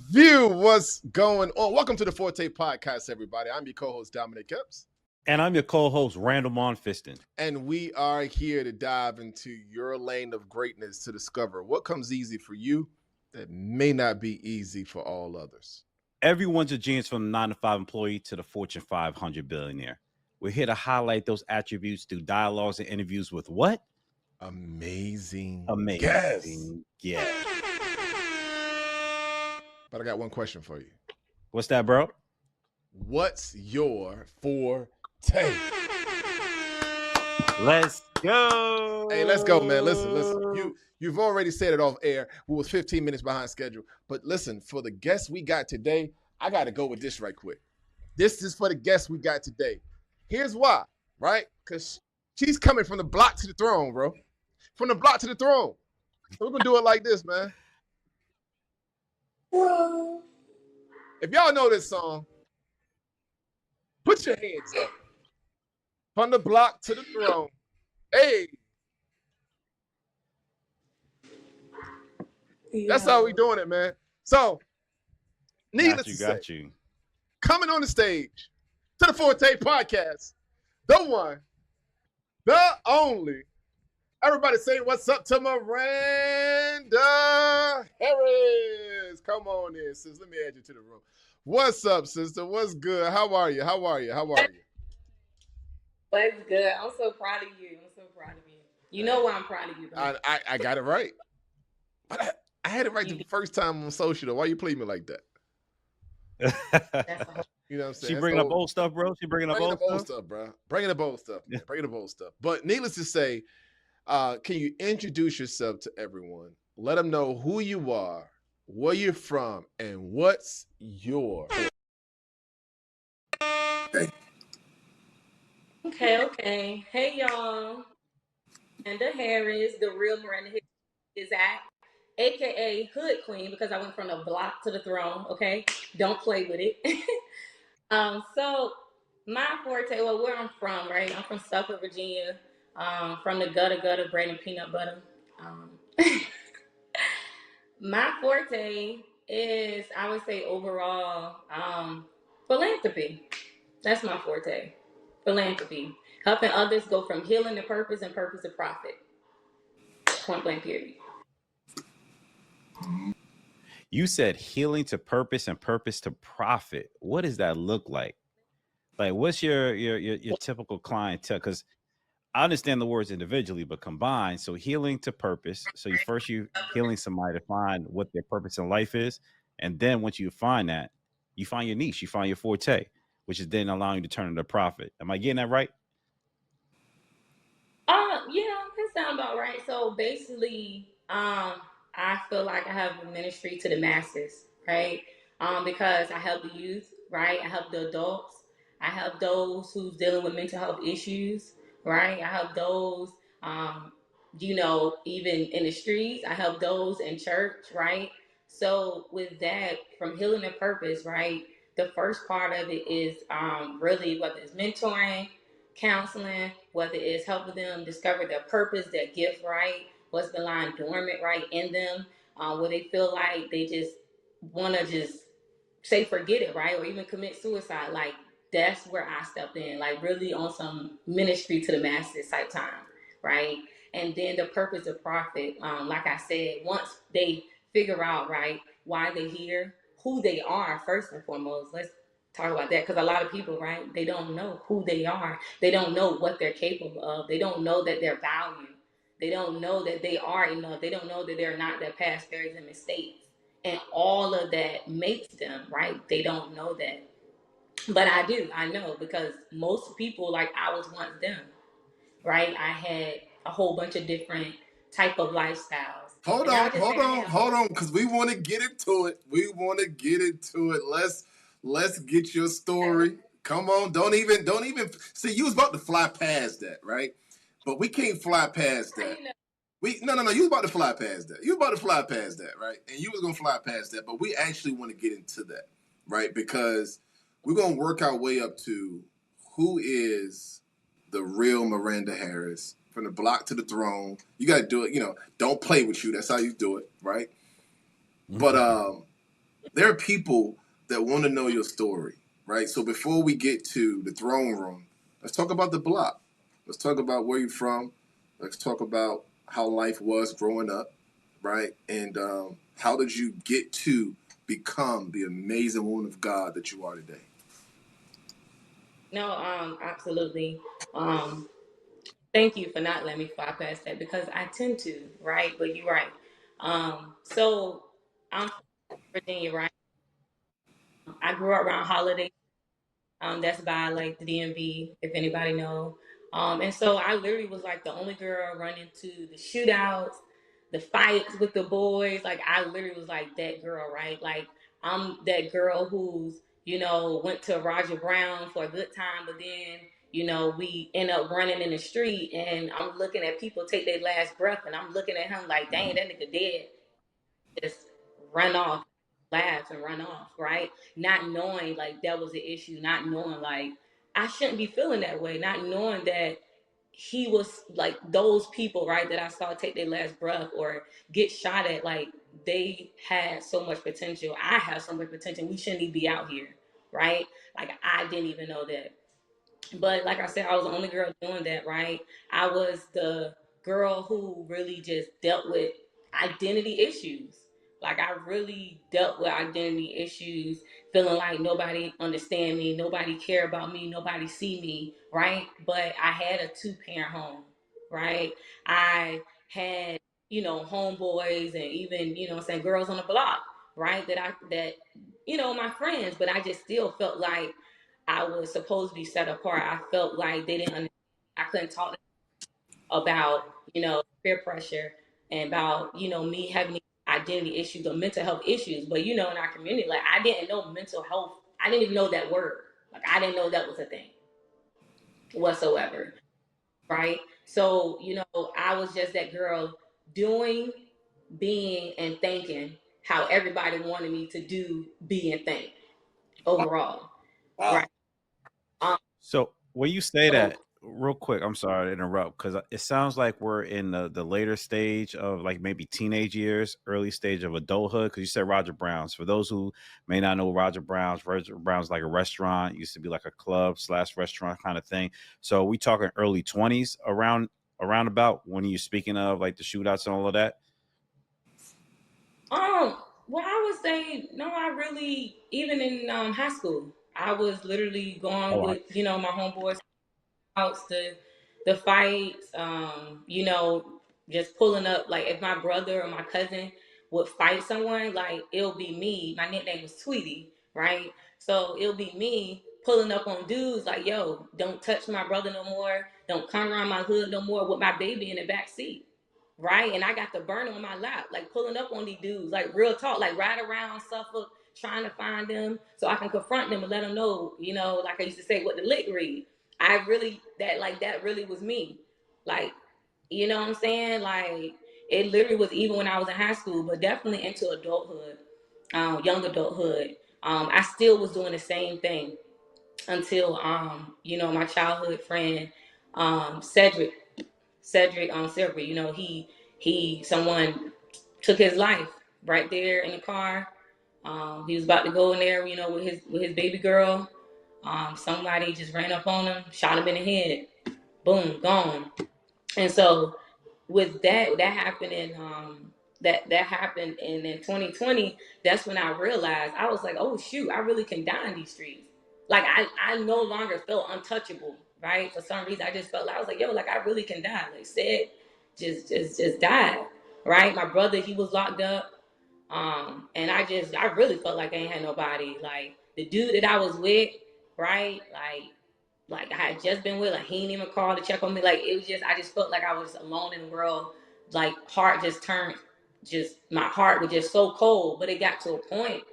View what's going on. Welcome to the Forte podcast, everybody. I'm your co-host, Dominic Epps. And I'm your co-host, Randall Monfiston. And we are here to dive into your lane of greatness to discover what comes easy for you that may not be easy for all others. Everyone's a genius, from the 9-to-5 employee to the Fortune 500 billionaire. We're here to highlight those attributes through dialogues and interviews with what? Amazing guests. But I got one question for you. What's that, bro? What's your forte? Let's go. Hey, let's go, man. Listen. You've already said it off air. We was 15 minutes behind schedule. But listen, for the guests we got today, I got to go with this right quick. This is for the guests we got today. Here's why, right? Because she's coming from the block to the throne, bro. From the block to the throne. So we're going to do it like this, man. If y'all know this song, put your hands up. From the block to the throne. Hey. Yeah. That's how we doing it, man. So, needless to say, coming on the stage to the Forte podcast, the one, the only. Everybody say what's up to Meranda Harris. Come on in, sis. Let me add you to the room. What's up, sister? What's good? How are you? What's good? I'm so proud of you. You know why I'm proud of you, bro. I got it right. But I had it right the first time on social, though. Why you play me like that? You know what I'm saying? She bringing up old stuff, bro. She bringing up old stuff, bro. Bringing up old stuff. Bringing up old stuff. But needless to say, can you introduce yourself to everyone? Let them know who you are, where you're from, and what's your. Okay. Hey, y'all. Meranda Harris, the real Meranda Harris is at, a.k.a. Hood Queen, because I went from the block to the throne, okay? Don't play with it. So my forte, well, where I'm from, right? I'm from Suffolk, Virginia, from the gutter, bread and peanut butter. My forte is, I would say overall, philanthropy. That's my forte. Philanthropy. Helping others go from healing to purpose and purpose to profit. Point blank period. You said healing to purpose and purpose to profit. What does that look like? Like, what's your typical clientele? Because I understand the words individually, but combined. So healing to purpose. So you healing somebody to find what their purpose in life is. And then once you find that, you find your niche, you find your forte, which is then allowing you to turn into profit. Am I getting that right? Yeah, that sounds about right. So basically, I feel like I have a ministry to the masses, right? Because I help the youth, right? I help the adults. I help those who's dealing with mental health issues, right? I help those, even in the streets. I help those in church, right? So with that, from healing to purpose, right? The first part of it is really whether it's mentoring, counseling, whether it's helping them discover their purpose, their gift, right? What's been lying dormant, right, in them, where they feel like they just want to just say forget it, right, or even commit suicide. Like, that's where I step in, like really on some ministry to the masses type time, right? And then the purpose of profit, like I said, once they figure out, right, why they're here, who they are first and foremost. Let's talk about that, because a lot of people, right, they don't know who they are. They don't know what they're capable of. They don't know that they're valued. They don't know that they are enough. They don't know that they're not their past failures and mistakes. And all of that makes them, right? They don't know that. But I do. I know, because most people, like I was once them, right? I had a whole bunch of different type of lifestyles. Hold on, because we want to get into it. Let's get your story. Come on, don't even see. You was about to fly past that, right? But we can't fly past that. No. You was about to fly past that. Right? And you was gonna fly past that, but we actually want to get into that, right? Because we're gonna work our way up to who is the real Meranda Harris. From the block to the throne. You got to do it, don't play with you. That's how you do it, right? Mm-hmm. But There are people that want to know your story, right? So before we get to the throne room, let's talk about the block. Let's talk about where you're from. Let's talk about how life was growing up, right? And how did you get to become the amazing woman of God that you are today? No, absolutely. Um, Thank you for not letting me fly past that because I tend to, right? But you're right. So I'm from Virginia, right? I grew up around holidays. That's by like the DMV, if anybody know. And so I literally was like the only girl running to the shootouts, the fights with the boys. Like I literally was like that girl, right? Like I'm that girl who's, went to Roger Brown for a good time, but then, we end up running in the street and I'm looking at people take their last breath and I'm looking at him like, dang, that nigga dead. Just run off, laugh and run off, right? Not knowing like that was the issue, not knowing like I shouldn't be feeling that way, not knowing that he was like those people, right, that I saw take their last breath or get shot at, like they had so much potential. I have so much potential. We shouldn't even be out here, right? Like I didn't even know that. But like I said, I was the only girl doing that, right? I was the girl who really just dealt with identity issues. Like I really dealt with identity issues, feeling like nobody understand me, nobody care about me, nobody see me, right? But I had a two-parent home, right? I had, homeboys and even, saying girls on the block, right? My friends, but I just still felt like I was supposed to be set apart. I felt like they didn't understand. I couldn't talk about, peer pressure and about, me having identity issues or mental health issues. But, in our community, like I didn't know mental health. I didn't even know that word. Like I didn't know that was a thing whatsoever. Right. So, I was just that girl doing, being, and thinking how everybody wanted me to do, be, and think overall. Right. Wow. Um, So when you say so that, real quick, I'm sorry to interrupt because it sounds like we're in the later stage of like maybe teenage years, early stage of adulthood. Because you said Roger Brown's. For those who may not know Roger Brown's like a restaurant, used to be like a club slash restaurant kind of thing. So we talking early 20s around about when you're speaking of like the shootouts and all of that. well, I would say no. I really, even in high school, I was literally going Oh, with my homeboys outs, the fights, just pulling up. Like if my brother or my cousin would fight someone, like it'll be me. My nickname was Tweety, right? So it'll be me pulling up on dudes like, yo, don't touch my brother no more. Don't come around my hood no more with my baby in the back seat. Right? And I got the burner on my lap, like pulling up on these dudes, like real talk, like ride around Suffolk, trying to find them so I can confront them and let them know, like I used to say, what the lick read. I really that really was me. Like, you know what I'm saying? Like it literally was even when I was in high school, but definitely into adulthood, young adulthood. I still was doing the same thing until my childhood friend, Cedric, Silvery, someone took his life right there in the car. He was about to go in there, with his baby girl. Somebody just ran up on him, shot him in the head. Boom, gone. And so with that happened that happened in 2020. That's when I realized, I was like, oh shoot, I really can die in these streets. Like I no longer felt untouchable, right? For some reason I just felt like, I was like, yo, like I really can die. Like said, just died. Right? My brother, he was locked up. And I really felt like I ain't had nobody. Like the dude that I was with, right? Like I had just been with, like he didn't even call to check on me. Like it was just, I just felt like I was alone in the world. Like heart just turned, just my heart was just so cold. But it got to a point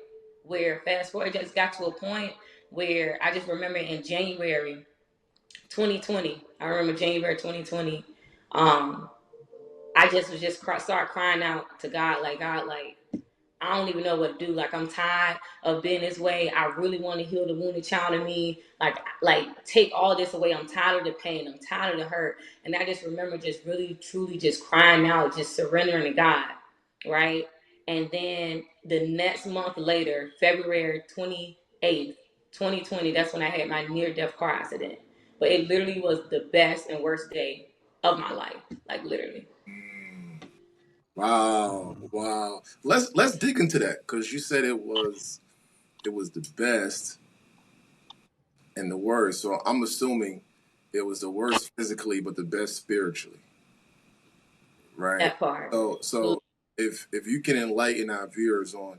where, fast forward, it just got to a point where I just remember in January 2020. I remember January 2020. Um, I just was just start crying out to God, like God, like I don't even know what to do. Like I'm tired of being this way. I really want to heal the wounded child in me. Like take all this away. I'm tired of the pain. I'm tired of the hurt. And I just remember just really truly just crying out, just surrendering to God. Right. And then the next month later, February 28th, 2020, that's when I had my near-death car accident. But it literally was the best and worst day of my life, like literally. Wow. Let's dig into that, because you said it was the best and the worst. So I'm assuming it was the worst physically, but the best spiritually, right? That part. So if you can enlighten our viewers on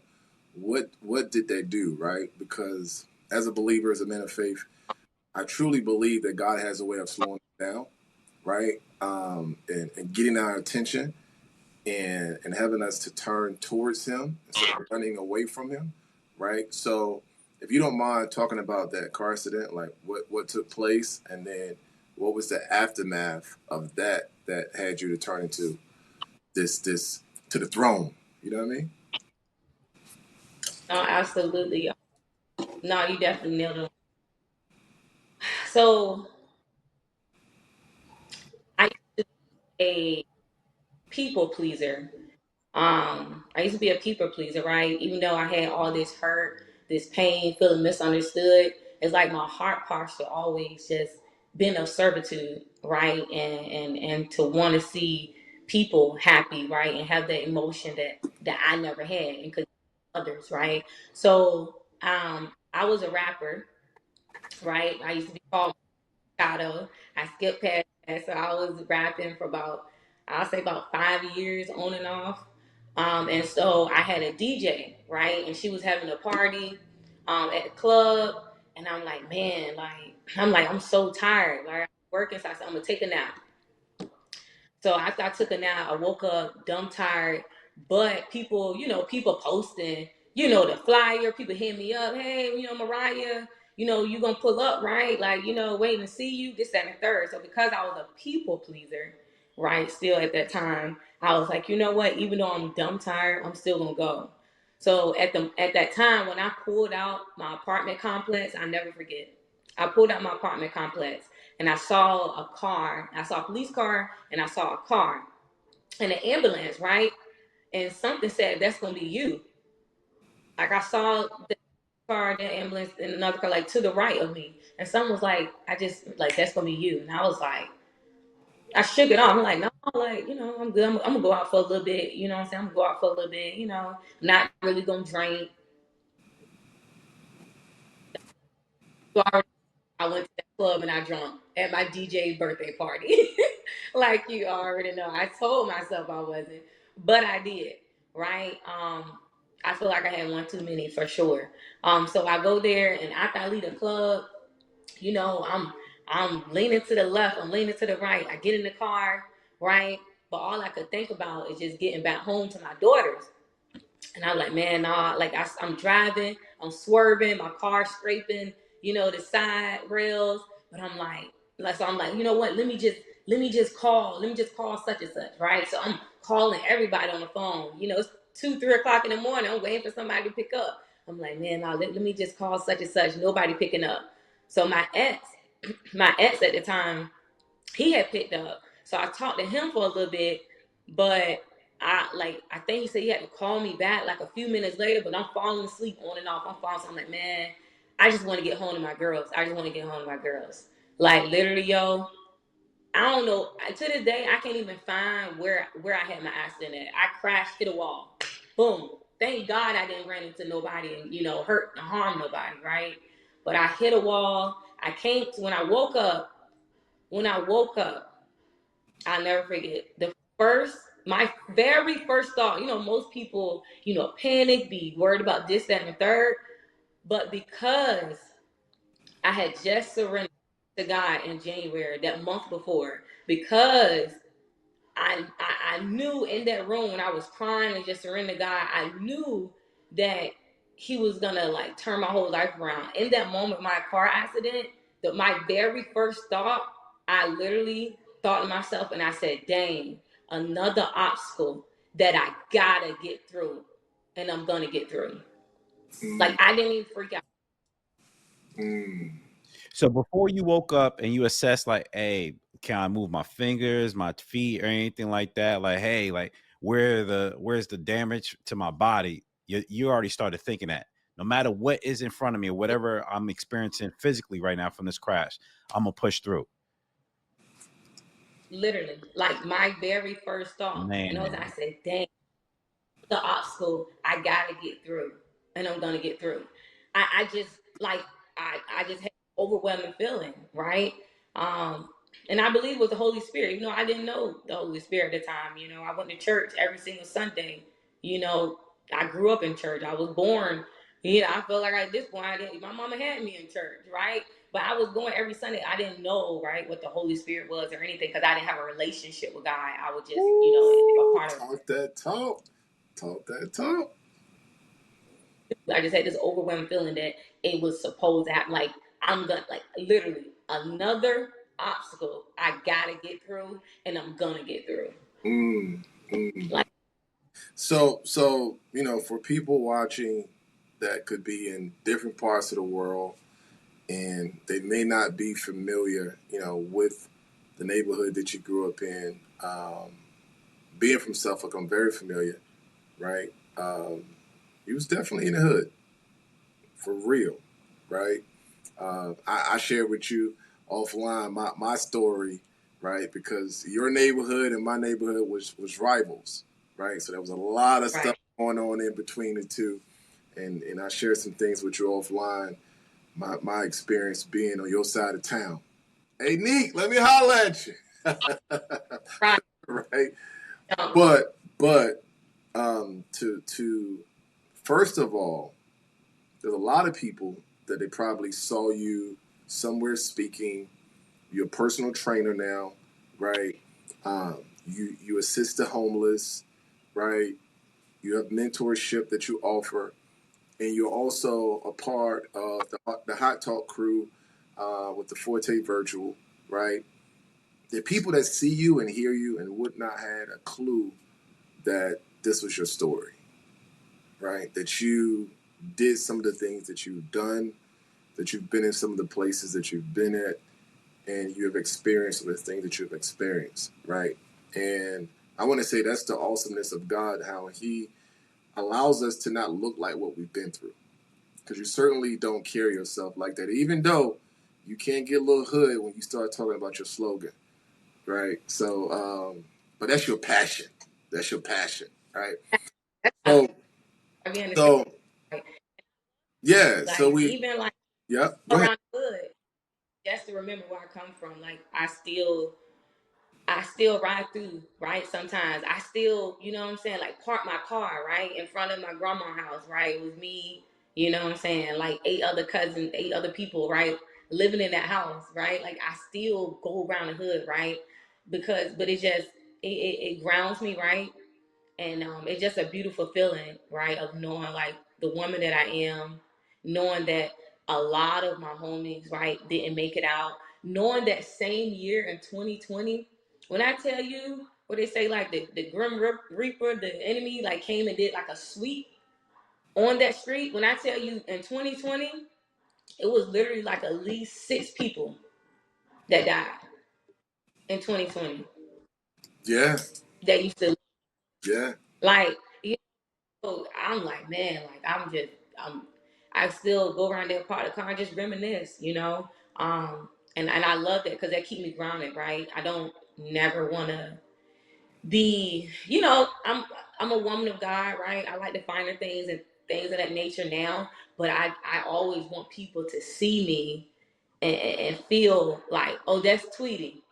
what did they do, right? Because as a believer, as a man of faith, I truly believe that God has a way of slowing us down, right? And getting our attention and having us to turn towards Him instead of running away from Him, right? So if you don't mind talking about that car accident, like what took place, and then what was the aftermath of that had you to turn into this to the throne. You know what I mean? No, absolutely. No, you definitely nailed it. So I used to be a people pleaser. I used to be a people pleaser, right? Even though I had all this hurt, this pain, feeling misunderstood, it's like my heart posture always just been of servitude, right? And to want to see people happy, right? And have that emotion that I never had and could others, right? So I was a rapper, right? I used to be called Shadow. I skipped past that, so I was rapping for about, I'll say about 5 years on and off. And so I had a DJ, right? And she was having a party at the club. And I'm like, man, I'm so tired. Like, I'm working, so I said, I'm gonna take a nap. So after I took a nap, I woke up dumb tired. But people, people posting, the flyer, people hit me up, hey, Mariah, you gonna pull up, right? Like, waiting to see you, this, that, and the third. So because I was a people pleaser, right, still at that time, I was like, you know what, even though I'm dumb tired, I'm still gonna go. So at that time when I pulled out my apartment complex, I never forget. I pulled out my apartment complex and I saw a car. I saw a police car and I saw a car and an ambulance, right? And something said, that's gonna be you. Like I saw the car, the ambulance, and another car like to the right of me. And someone was like, I just like that's gonna be you. And I was like, I shook it off. I'm like, no, like, I'm good. I'm gonna go out for a little bit, you know what I'm saying? I'm gonna go out for a little bit, not really gonna drink. You already I went to that club and I drunk at my DJ's birthday party. Like you already know. I told myself I wasn't, but I did, right? I feel like I had one too many for sure. So I go there and after I leave the club, I'm leaning to the left, I'm leaning to the right. I get in the car, right? But all I could think about is just getting back home to my daughters. And I'm like, man, nah, like I'm driving, I'm swerving, my car scraping, the side rails. But so I'm like, you know what? Let me just call such and such, right? So I'm calling everybody on the phone. It's 2, 3 o'clock in the morning. I'm waiting for somebody to pick up. I'm like, man, nah, let me just call such and such. Nobody picking up. So my ex at the time, he had picked up. So I talked to him for a little bit, but I think he said he had to call me back like a few minutes later, but I'm falling asleep on and off. I'm falling asleep. I'm like, man, I just want to get home to my girls. I just want to get home to my girls. Like literally, yo, I don't know. To this day, I can't even find where I had my accident at. I crashed, hit a wall. Boom. Thank God I didn't run into nobody and, hurt and harm nobody, right? But I hit a wall. When I woke up, I'll never forget my very first thought, most people, panic, be worried about this, that, and the third. But because I had just surrendered to God in January, that month before, because I knew in that room when I was crying and just surrendering to God, I knew that He was gonna like turn my whole life around. In that moment, my car accident, that my very first thought, I literally thought to myself and I said, "Dang, another obstacle that I gotta get through, and I'm gonna get through." Like I didn't even freak out. Mm. So before you woke up and you assessed, like, hey, can I move my fingers, my feet, or anything like that? Like, hey, like, where's the damage to my body, you already started thinking that no matter what is in front of me or whatever I'm experiencing physically right now from this crash, I'm gonna push through. Literally, like my very first thought, Man, and I said, dang, the obstacle I gotta get through, and I'm gonna get through. I just like I just had an overwhelming feeling, right? Um, and I believe it was the Holy Spirit. You know, I didn't know the Holy Spirit at the time. You know, I went to church every single Sunday. You know, I grew up in church. I was born. You know, I felt like at this point, my mama had me in church, right? But I was going every Sunday. I didn't know, right, what the Holy Spirit was or anything because I didn't have a relationship with God. I was just, you know, a part of. Talk that talk. Talk that talk. I just had this overwhelming feeling that it was supposed to happen. Like I'm gonna, like literally another obstacle I gotta get through, and I'm gonna get through. Mm, mm. Like, So you know, for people watching that could be in different parts of the world and they may not be familiar, you know, with the neighborhood that you grew up in. Being from Suffolk, I'm very familiar, right? He was definitely in the hood, for real, right? I shared with you offline my story, right? Because your neighborhood and my neighborhood was rivals, right? So there was a lot of right. stuff going on in between the two, and I shared some things with you offline. My experience being on your side of town. Hey, Neek, let me holler at you. Right. Right, Um, but to first of all, there's a lot of people that they probably saw you somewhere speaking. You're a personal trainer now, right? You assist the homeless, right? You have mentorship that you offer, and you're also a part of the Hot Talk crew with the Forte Virtual, right? The people that see you and hear you and would not had a clue that this was your story, right? That you did some of the things that you've done, that you've been in some of the places that you've been at, and you have experienced some of the things that you've experienced, right? And I want to say that's the awesomeness of God, how He allows us to not look like what we've been through. Because you certainly don't carry yourself like that, even though you can't get a little hood when you start talking about your slogan, right? So, but that's your passion. That's your passion, right? So, I mean, so like, yeah. So like we, even like yeah. Go ahead. around the hood, just to remember where I come from. Like I still ride through, right? Sometimes I still, you know what I'm saying, like park my car, right, in front of my grandma's house, right? It was me, you know what I'm saying, like 8 other cousins, 8 other people, right, living in that house, right? Like I still go around the hood, right? But it just it grounds me, right? And it's just a beautiful feeling, right, of knowing like the woman that I am, knowing that a lot of my homies, right, didn't make it out, knowing that same year in 2020, when I tell you what they say, like the grim reaper, the enemy, like came and did like a sweep on that street. When I tell you in 2020, it was literally like at least 6 people that died in 2020 Yeah, that used to, yeah. like, you know, I'm like, man, like I'm I still go around there part of the car and just reminisce, you know. And I love that because that keep me grounded, right? I don't never want to be, you know, I'm a woman of God, right? I like the finer things and things of that nature now, but I always want people to see me and feel like, oh, that's Tweety,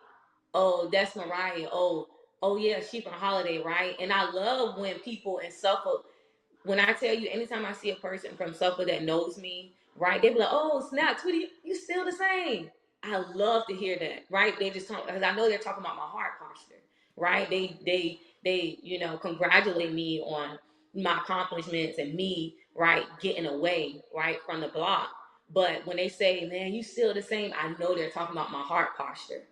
oh, that's Mariah, oh yeah, she from Holiday, right? And I love when people in Suffolk, when I tell you, anytime I see a person from Suffolk that knows me, right, they be like, oh, snap, Tweety, you still the same. I love to hear that, right? They just talk, because I know they're talking about my heart posture, right? They, you know, congratulate me on my accomplishments and me, right, getting away, right, from the block. But when they say, man, you still the same, I know they're talking about my heart posture,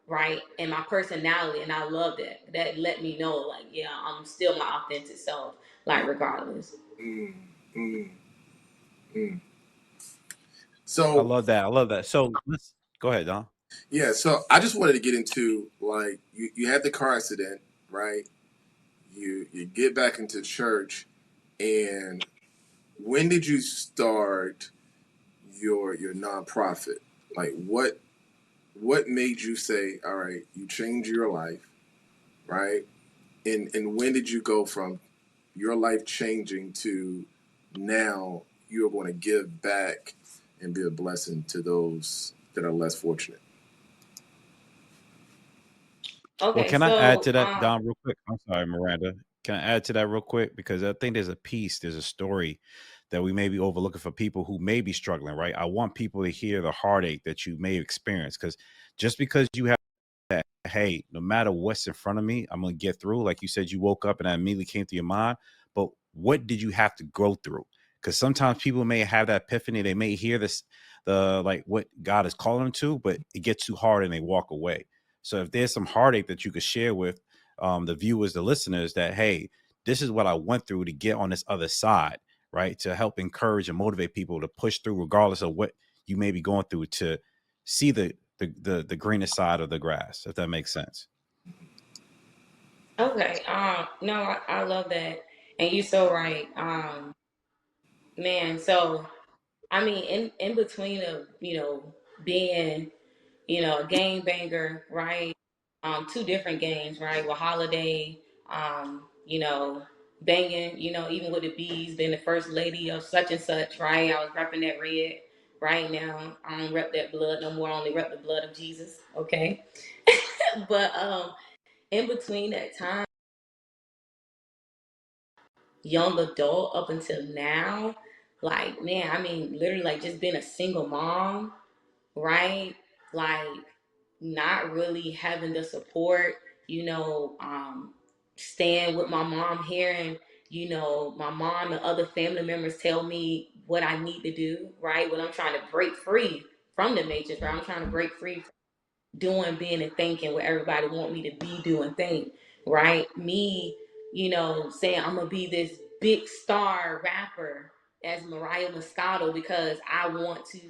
right, and my personality, and I love that. That let me know, like, yeah, I'm still my authentic self, like regardless. Mm, mm, mm. I So love that. I love that. So let's go ahead, Don. yeah, so I just wanted to get into like you had the car accident, right? you get back into church, and when did you start your nonprofit? Like what made you say, all right, you changed your life, right? And when did you go from your life changing to now you're going to give back and be a blessing to those that are less fortunate? Well, Okay, can I add so to that, Don, real quick? I'm sorry, Miranda. Can I add to that real quick? Because I think there's a story that we may be overlooking for people who may be struggling, right? I want people to hear the heartache that you may experience, because just because you have that, hey, no matter what's in front of me, I'm gonna get through. Like you said, you woke up and that immediately came to your mind. But what did you have to go through? Because sometimes people may have that epiphany, they may hear this, the like what God is calling them to, but it gets too hard and they walk away. So if there's some heartache that you could share with the viewers, the listeners, that hey, this is what I went through to get on this other side, right? To help encourage and motivate people to push through, regardless of what you may be going through, to see the greenest side of the grass, if that makes sense. okay, no, I love that, and you're so right, man. So I mean, in between of being a game banger, right? Two different games, right? With Holiday, banging, even with the bees, being the first lady of such and such, right? I was repping that red. Right now, I don't rep that blood no more. I only rep the blood of Jesus, okay? But in between that time, young adult up until now, like man, I mean, literally like just being a single mom, right? Like not really having the support, staying with my mom, hearing, my mom and other family members tell me what I need to do, right? When I'm trying to break free from the matrix, right? I'm trying to break free doing, being, and thinking what everybody want me to be, do, and think, right? Me, saying I'm gonna be this big star rapper as Mariah Moscato because I want to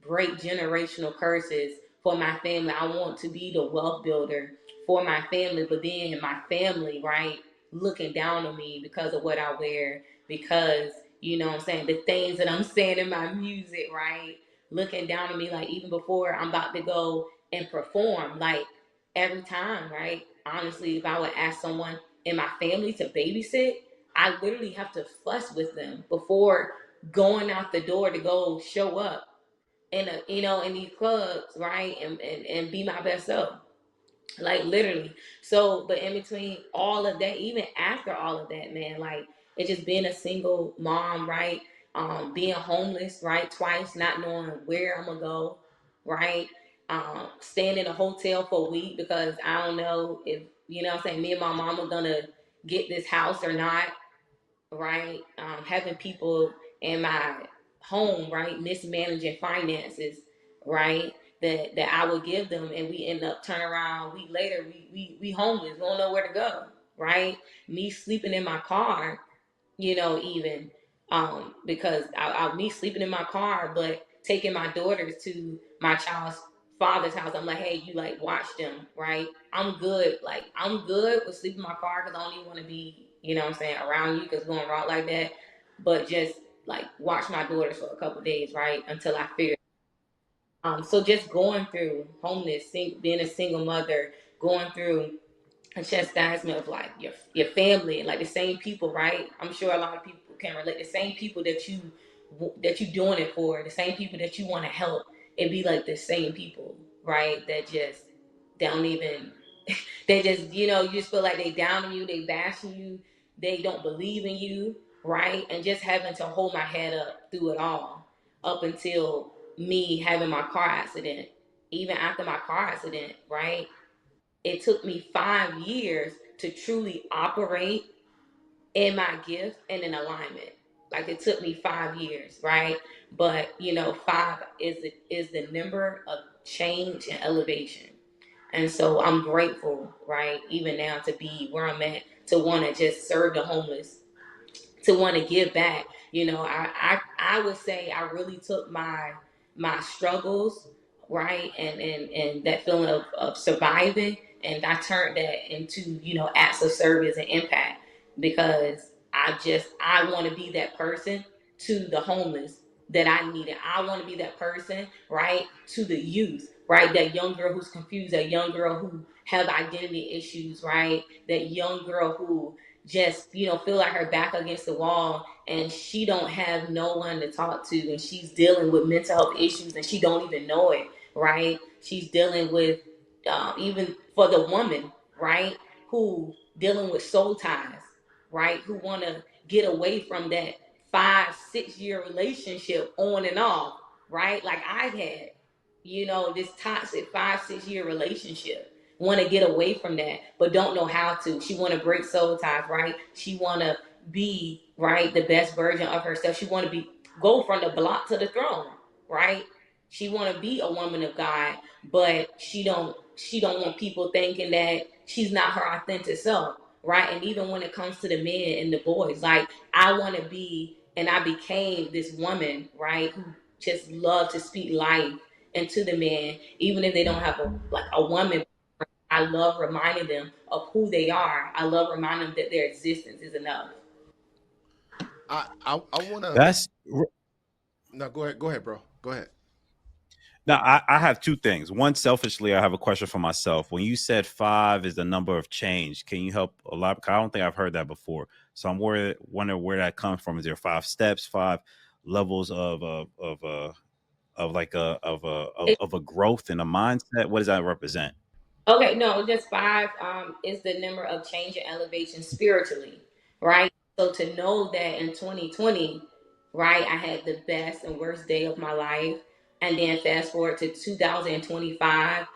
break generational curses for my family. I want to be the wealth builder for my family, but then my family, right, looking down on me because of what I wear, because what I'm saying, the things that I'm saying in my music, right? Looking down on me, like even before I'm about to go and perform, like every time, right? Honestly, if I would ask someone in my family to babysit, I literally have to fuss with them before going out the door to go show up in these clubs, right? And be my best self. Like literally. So, but in between all of that, even after all of that, man, like it's just being a single mom, right? Being homeless, right? Twice, not knowing where I'm gonna go, right? Staying in a hotel for a week because I don't know if what I'm saying, me and my mom are gonna get this house or not, right? Having people in my home, right, mismanaging finances, right, that I would give them, and we end up turning around a week later, we homeless, we don't know where to go, right? Me sleeping in my car, even because me sleeping in my car, but taking my daughters to my child's father's house. I'm like, hey, you like watch them, right? I'm good. Like I'm good with sleeping in my car because I don't even want to be, what I'm saying, around you because going out like that. But just like watch my daughters for a couple days, right, until I figure. So just going through homeless, being a single mother, going through a chastisement of like your family and like the same people, right? I'm sure a lot of people can relate. The same people that you doing it for, the same people that you want to help, it be like the same people, right? That just don't even they just you just feel like they down on you, they bashing you, they don't believe in you, right? And just having to hold my head up through it all, up until me having my car accident. Even after my car accident, right? It took me 5 years to truly operate in my gift and in alignment. Like it took me 5 years, right? But five is the number of change and elevation. And so I'm grateful, right, even now to be where I'm at, to want to just serve the homeless, to want to give back. I would say I really took my struggles, right, and that feeling of surviving, and I turned that into acts of service and impact. because I want to be that person to the homeless that I needed. I want to be that person, right, to the youth, right? That young girl who's confused, that young girl who have identity issues, right? That young girl who just, feel like her back against the wall and she don't have no one to talk to, and she's dealing with mental health issues and she don't even know it, right? She's dealing with even for the woman, right, who dealing with soul ties, right, who want to get away from that 5-6 year relationship on and off, right, like I had, this toxic 5-6 year relationship, want to get away from that but don't know how to. She want to break soul ties, right? She want to be, right, the best version of herself. She want to be, go from the block to the throne, right? She want to be a woman of God, but she don't want people thinking that she's not her authentic self, right? And even when it comes to the men and the boys, like I want to be, and I became this woman, right, who just love to speak life into the men, even if they don't have a woman. I love reminding them of who they are. I love reminding them that their existence is enough. I want to. That's No, go ahead, bro. Go ahead. now. I have two things. One, selfishly, I have a question for myself. When you said 5 is the number of change, can you help a lot? I don't think I've heard that before. So I'm wondering where that comes from. Is there 5 steps, 5 levels of like of a growth in a mindset? What does that represent? Okay, no, just 5 is the number of change and elevation spiritually, right? So to know that in 2020, right, I had the best and worst day of my life, and then fast forward to 2025.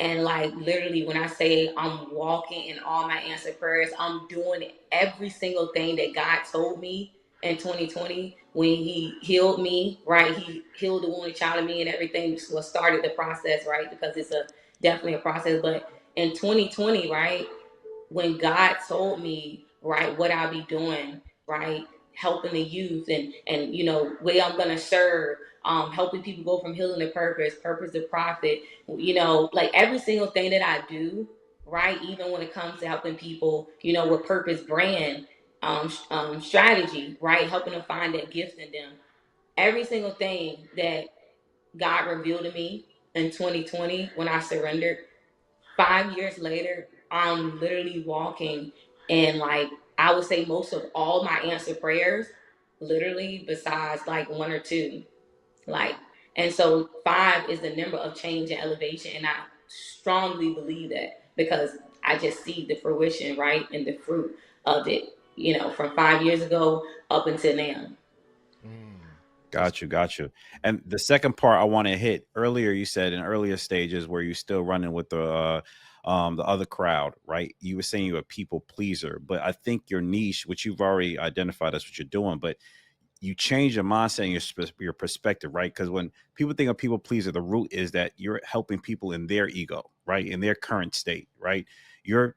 And like literally, when I say I'm walking in all my answered prayers, I'm doing every single thing that God told me in 2020 when He healed me, right? He healed the wounded child in me and everything was started the process, right? Because it's definitely a process. But in 2020, right, when God told me, right, what I'll be doing, right, helping the youth and way I'm gonna serve, helping people go from healing to purpose to profit, like every single thing that I do, right, even when it comes to helping people, with purpose brand, strategy, right, helping them find that gift in them. Every single thing that God revealed to me in 2020 when I surrendered, 5 years later, I'm literally walking and like I would say most of all my answered prayers, literally besides like one or two. Like, and so 5 is the number of change and elevation. And I strongly believe that because I just see the fruition, right? And the fruit of it, from 5 years ago up until now. That's Got you. And the second part I want to hit earlier, you said in earlier stages where you're still running with the other crowd, right? You were saying you're a people pleaser, but I think your niche, which you've already identified, that's what you're doing, but you change your mindset and your perspective, right? Because when people think of people pleaser, the root is that you're helping people in their ego, right? In their current state, right? You're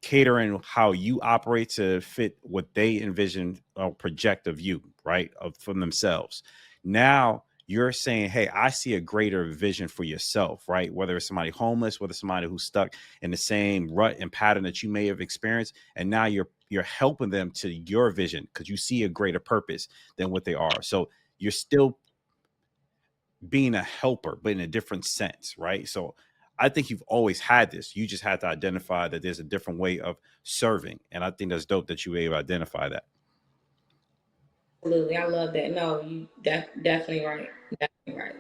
catering how you operate to fit what they envision or project of you, right? From themselves. Now you're saying, hey, I see a greater vision for yourself, right? Whether it's somebody homeless, whether it's somebody who's stuck in the same rut and pattern that you may have experienced. And now you're helping them to your vision because you see a greater purpose than what they are. So you're still being a helper, but in a different sense, right? So I think you've always had this. You just had to identify that there's a different way of serving. And I think that's dope that you were able to identify that. Absolutely. I love that. No, you definitely right. Definitely right.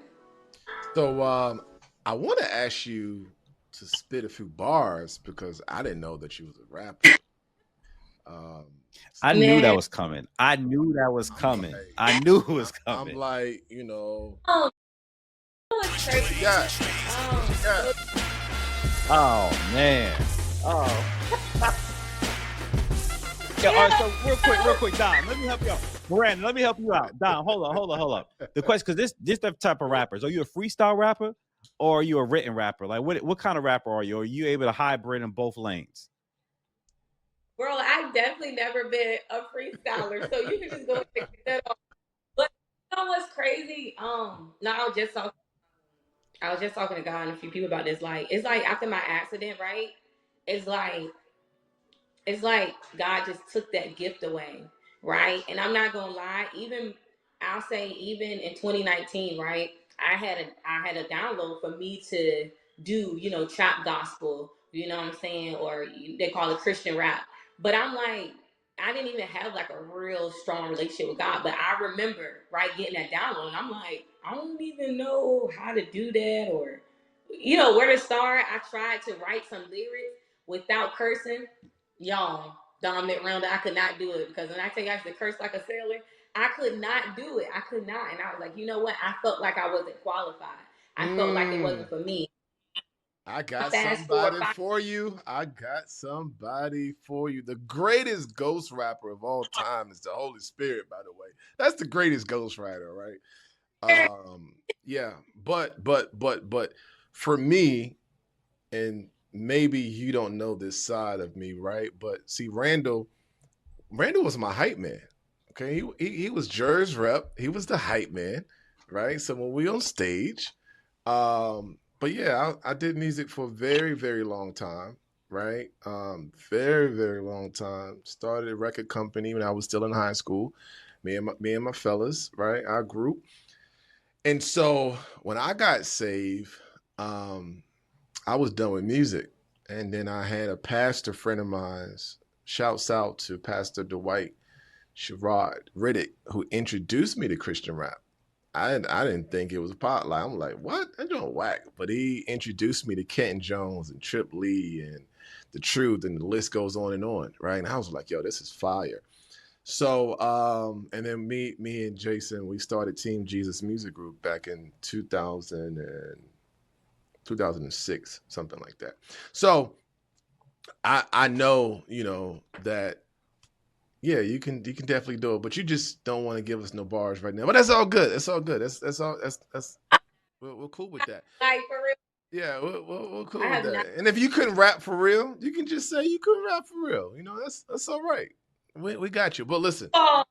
so. I want to ask you to spit a few bars because I didn't know that you was a rapper. Um, I knew that Man, was coming. I knew that was I'm coming. like, I knew it I, was I'm coming. like, oh, it's what crazy. you got? What you got? So Oh man. Oh. Yeah, all right, yeah, so real quick, Don, let me help you out. Miranda, let me help you out. Don, hold up. The question, because this the type of rappers. Are you a freestyle rapper or are you a written rapper? Like what kind of rapper are you? Are you able to hybrid in both lanes? bro, I definitely never been a freestyler, so you can just go ahead and get that off. But what's crazy? No, I was just talking to God and a few people about this. Like, it's like after my accident, right? It's like it's like God just took that gift away, right? And I'm not gonna lie, even I'll say even in 2019, right? I had a download for me to do, trap gospel, you know what I'm saying, or they call it Christian rap. But I'm like, I didn't even have like a real strong relationship with God. But I remember, right, getting that download, and I'm like, I don't even know how to do that, or where to start. I tried to write some lyrics without cursing. Y'all, dominant Miranda, I could not do it, because when I tell you I used to curse like a sailor, I could not do it. I could not. And I was like, you know what? I felt like I wasn't qualified. I felt like it wasn't for me. I got Fast forward somebody 5. for you. I got somebody for you. The greatest ghost rapper of all time is the Holy Spirit, by the way. That's the greatest ghost writer, right? Yeah, but for me, and maybe you don't know this side of me, right? But see, Randall was my hype man. Okay, he was Jer's rep. He was the hype man, right? So when we on stage, but yeah, I did music for a very very long time, right? Very very long time. Started a record company when I was still in high school. Me and my fellas, right? Our group. And so when I got saved, um, I was done with music, and then I had a pastor friend of mine's. Shouts out to Pastor Dwight Sherrod Riddick, who introduced me to Christian rap. I didn't think it was pop. Like, I'm like, what? That doing whack. But he introduced me to Kenton Jones and Trip Lee and The Truth, and the list goes on, right? And I was like, yo, this is fire. So, and then me and Jason, we started Team Jesus Music Group back in 2006, something like that. So I know, that yeah, you can definitely do it, but you just don't want to give us no bars right now. But that's all good. That's all good. That's all. That's we're cool with that. Like, for real, Yeah, we're I cool with have not. that. And if you couldn't rap for real, you can just say you couldn't rap for real. That's all right. We got you. But listen, Oh,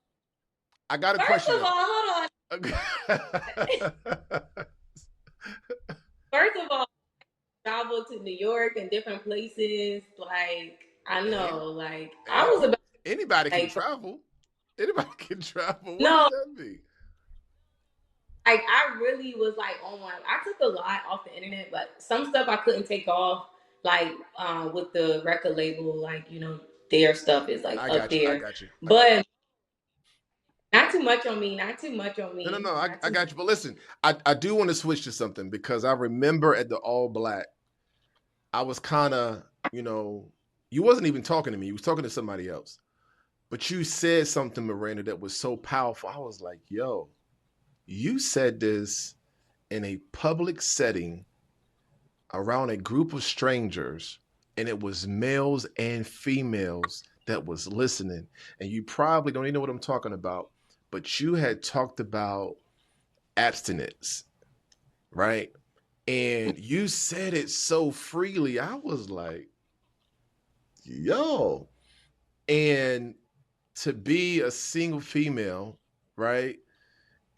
I got a first question of all, though. hold on. First of all, travel to New York and different places. Like, I Hey, know, like, I hey, was about anybody to can say, travel. Anybody can travel. What does no, that mean? like, I really was like on one. I took a lot off the internet, but some stuff I couldn't take off, like, with the record label, like, their stuff is like I up got you. I there. got you. I got you. But not too much on me, not too much on No, no, me, no. I, not I too got you. But listen, I do want to switch to something because I remember at the All Black, I was kind of, you wasn't even talking to me. You was talking to somebody else. But you said something, Miranda, that was so powerful. I was like, yo, you said this in a public setting around a group of strangers, and it was males and females that was listening. And you probably don't even know what I'm talking about, but you had talked about abstinence, right? And you said it so freely. I was like, yo. And to be a single female, right?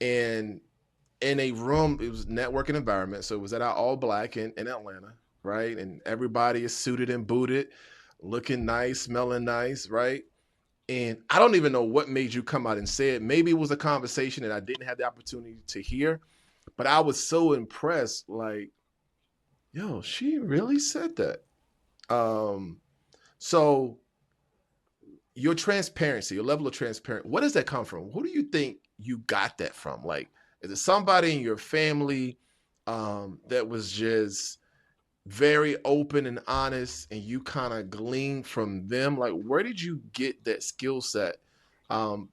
And in a room, it was networking environment. So it was at our all black in Atlanta, right? And everybody is suited and booted, looking nice, smelling nice, right? And I don't even know what made you come out and say it. Maybe it was a conversation that I didn't have the opportunity to hear, but I was so impressed. Like, yo, she really said that. Um, so your transparency, your level of transparency, where does that come from? Who do you think you got that from? Like, is it somebody in your family that was just very open and honest, and you kind of gleaned from them? Like, where did you get that skill set?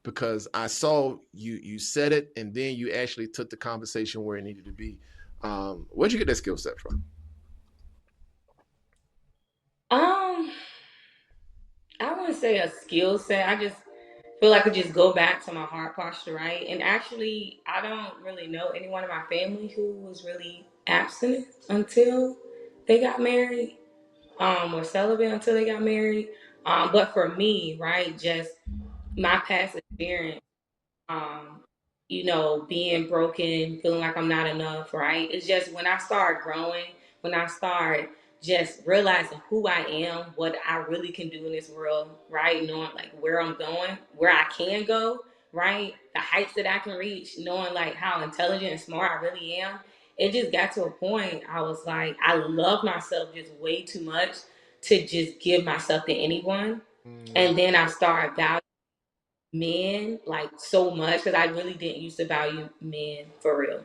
Because I saw you said it, and then you actually took the conversation where it needed to be. Where'd you get that skill set from? um I wouldn't say a skill set. I just feel like I could just go back to my heart posture, right? And actually, I don't really know anyone in my family who was really abstinent until they got married, or celibate until they got married. But for me, right, just my past experience, um, being broken, feeling like I'm not enough, right? It's just when I start growing, when I start just realizing who I am, what I really can do in this world, right? Knowing like where I'm going, where I can go, right? The heights that I can reach, knowing like how intelligent and smart I really am. It just got to a point I was like, I love myself just way too much to just give myself to anyone. And then I started valuing men like so much because I really didn't used to value men for real.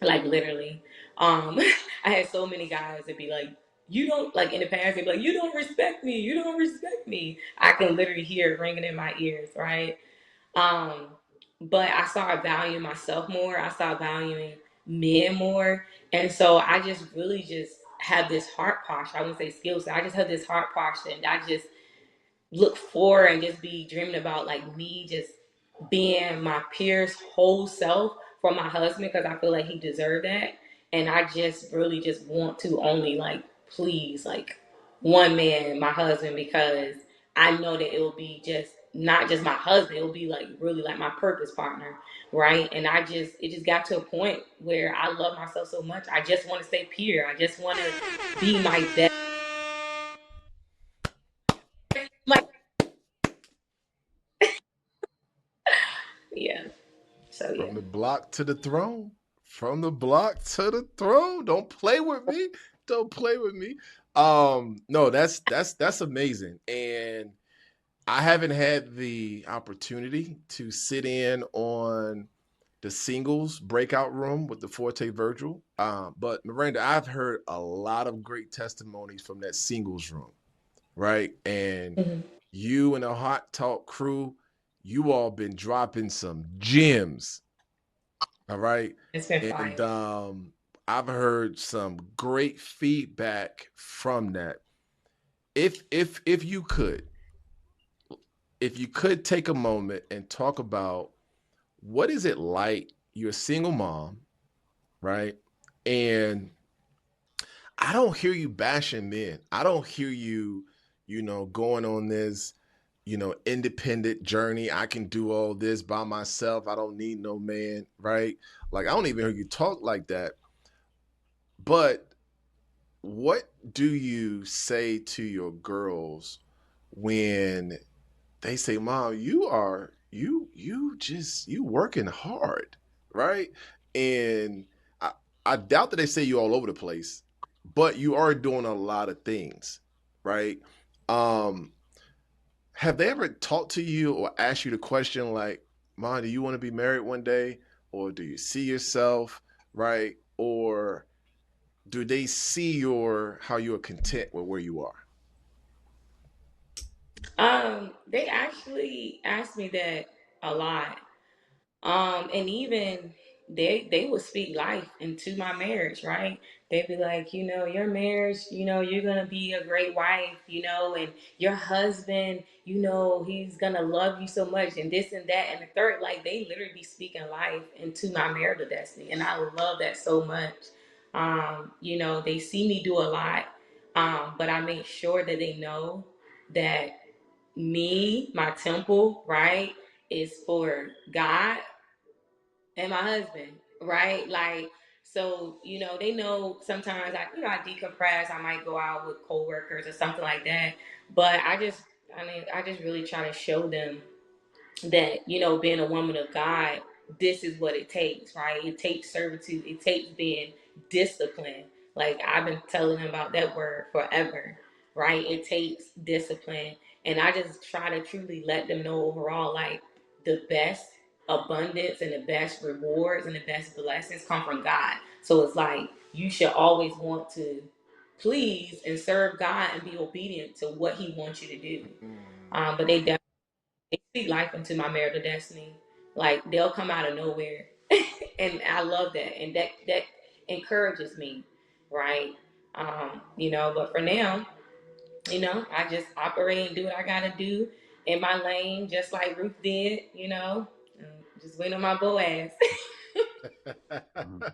Like literally. I had so many guys that be like, you don't like in the past, they'd be like, you don't respect me, you don't respect me. I can literally hear it ringing in my ears, right? Um, but I started valuing myself more. I started valuing men more. And so I just really just have this heart posture. I wouldn't say skill set. I just have this heart posture and I just look for and just be dreaming about like me just being my peer's whole self for my husband because I feel like he deserved that. And I just really just want to only like please like one man, my husband, because I know that it will be just not just my husband, it will be like really like my purpose partner, right? And it just got to a point where I love myself so much. I just want to stay pure. I just want to be my best. Like, yeah. So yeah. From the block to the throne. From the block to the throne. Don't play with me. Don't play with me. No, that's amazing. And I haven't had the opportunity to sit in on the singles breakout room with the Forte Virgil. But Miranda, I've heard a lot of great testimonies from that singles room, right? And Mhm. you and the Hot Talk crew, you all been dropping some gems, all right? It's been And fire. I've heard some great feedback from that. If you could, if you could take a moment and talk about what is it like, you're a single mom, right? And I don't hear you bashing men. I don't hear you, going on this, independent journey. I can do all this by myself. I don't need no man, right? Like, I don't even hear you talk like that. But what do you say to your girls when they say, "Mom, you working hard, right?" And I, I doubt that they say you all over the place, but you are doing a lot of things, right? Um, have they ever talked to you or asked you the question like, "Mom, do you want to be married one day, or do you see yourself, right? Or do they see how you are content with where you are?" They actually asked me that a lot. And even they would speak life into my marriage, right? They'd be like, your marriage, you're gonna be a great wife, and your husband, he's gonna love you so much, and this and that and the third. Like they literally be speaking life into my marital destiny, and I love that so much. They see me do a lot, but I make sure that they know that my temple, right, is for God and my husband, right? Like, so, they know sometimes I decompress, I might go out with coworkers or something like that. But I just really try to show them that being a woman of God, this is what it takes, right? It takes servitude, it takes being disciplined. Like I've been telling him about that word forever, right? It takes discipline. And I just try to truly let them know overall, like the best abundance and the best rewards and the best blessings come from God. So it's like you should always want to please and serve God and be obedient to what he wants you to do. But they speak life into my marital destiny. Like they'll come out of nowhere, and I love that, and that encourages me, right? But for now, I just operate and do what I gotta do in my lane, just like Ruth did, and just wait on my Boaz. Mhm.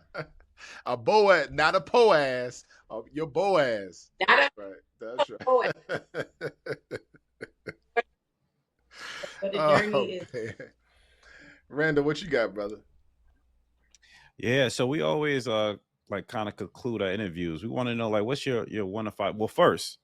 A Boaz, not a Poaz. Your Boaz. Not That's a right. That's Boaz, right. but the Oh journey is. man, Randall, what you got, brother? Yeah, so we always like kind of conclude our interviews, we want to know like what's your 1 to 5. Well, first,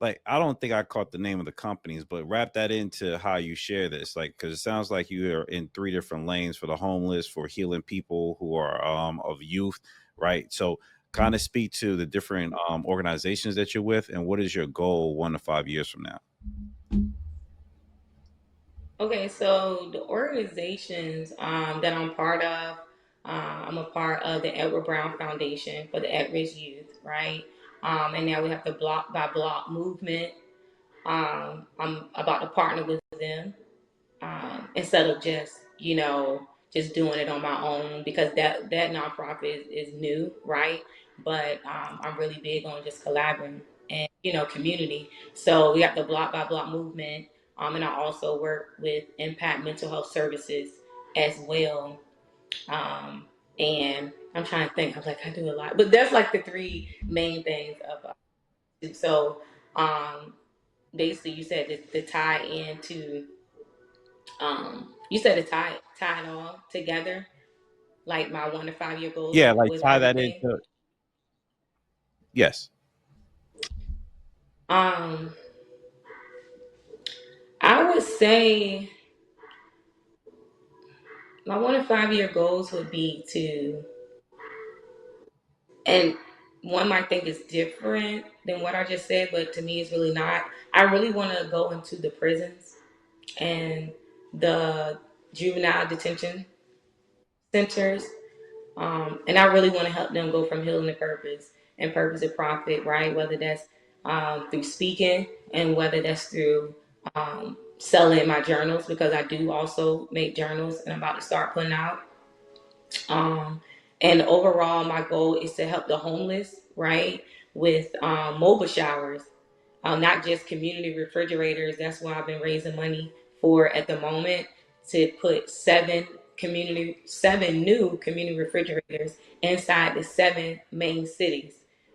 like I don't think I caught the name of the companies, but wrap that into how you share this, like because it sounds like you are in 3 different lanes: for the homeless, for healing people who are of youth, right? So kind of speak to the different organizations that you're with, and what is your goal 1 to 5 years from now? Okay, so the organizations that I'm part of, I'm a part of the Edward Brown Foundation for the At-Risk Youth, right? And now we have the Block by Block movement. I'm about to partner with them instead of just just doing it on my own, because that nonprofit is new, right? But I'm really big on just collaborating and community. So we have the Block by Block movement, and I also work with Impact Mental Health Services as well. And I'm trying to think. I'm like, I do a lot, but that's like the three main things of. So basically, you said the tie into you said to tie it all together, like my 1 to 5 year goals Yeah, like with tie that everything. into. Yes. Um, I would say my 1 to 5 year goals would be to, and one might think is different than what I just said, but to me it's really not. I really want to go into the prisons and the juvenile detention centers. And I really want to help them go from healing to purpose and purpose to profit, right? Whether that's through speaking, and whether that's through selling my journals, because I do also make journals and I'm about to start putting out. Um, and overall, my goal is to help the homeless, right, with mobile showers, not just community refrigerators. That's what I've been raising money for at the moment, to put seven new community refrigerators inside the 7 main cities,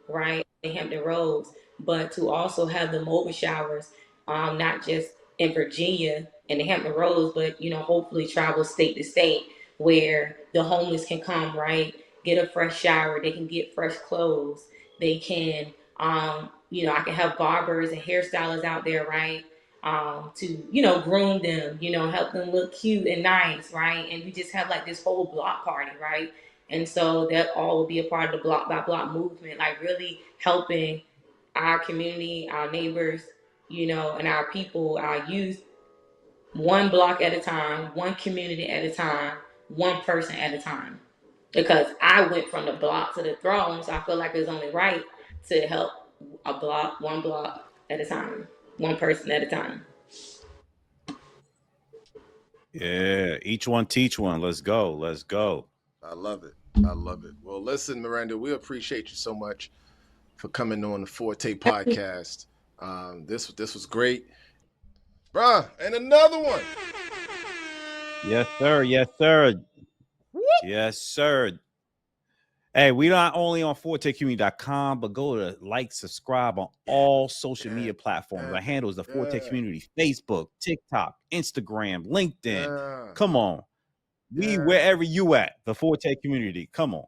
right, in Hampton Roads, but to also have the mobile showers, not just in Virginia and the Hampton Roads, but hopefully travel state to state, where the homeless can come, right, get a fresh shower, they can get fresh clothes, they can I can have barbers and hairstylists out there, right? To, groom them, help them look cute and nice, right? And we just have like this whole block party, right? And so that all will be a part of the Block by Block movement, like really helping our community, our neighbors, and our people, our youth, one block at a time, one community at a time, one person at a time, because I went from the block to the throne. So I feel like it's only right to help one block at a time, one person at a time. Yeah, each one teach one. Let's go. Let's go. I love it. I love it. Well, listen, Miranda, we appreciate you so much for coming on the Forte podcast. This was great, bruh. And another one. Yes, sir. Yes, sir. Whoop. Yes, sir. Hey, we not only on ForteCommunity.com, but go to like, subscribe on all social media platforms. Our handle is the Forte Community: Facebook, TikTok, Instagram, LinkedIn. Come on. We wherever you at, the Forte Community. Come on.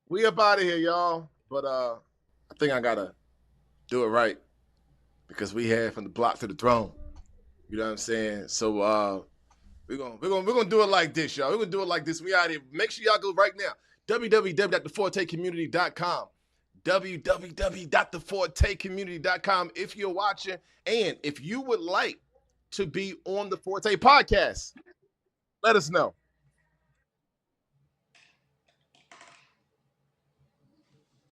We up out of here, y'all. But I think I gotta do it right, because we had from the block to the throne. You know what I'm saying? So we're gonna do it like this, y'all. We're gonna do it like this. We out here. Make sure y'all go right now. www.thefortecommunity.com. www.thefortecommunity.com if you're watching, and if you would like to be on the Forte podcast, let us know.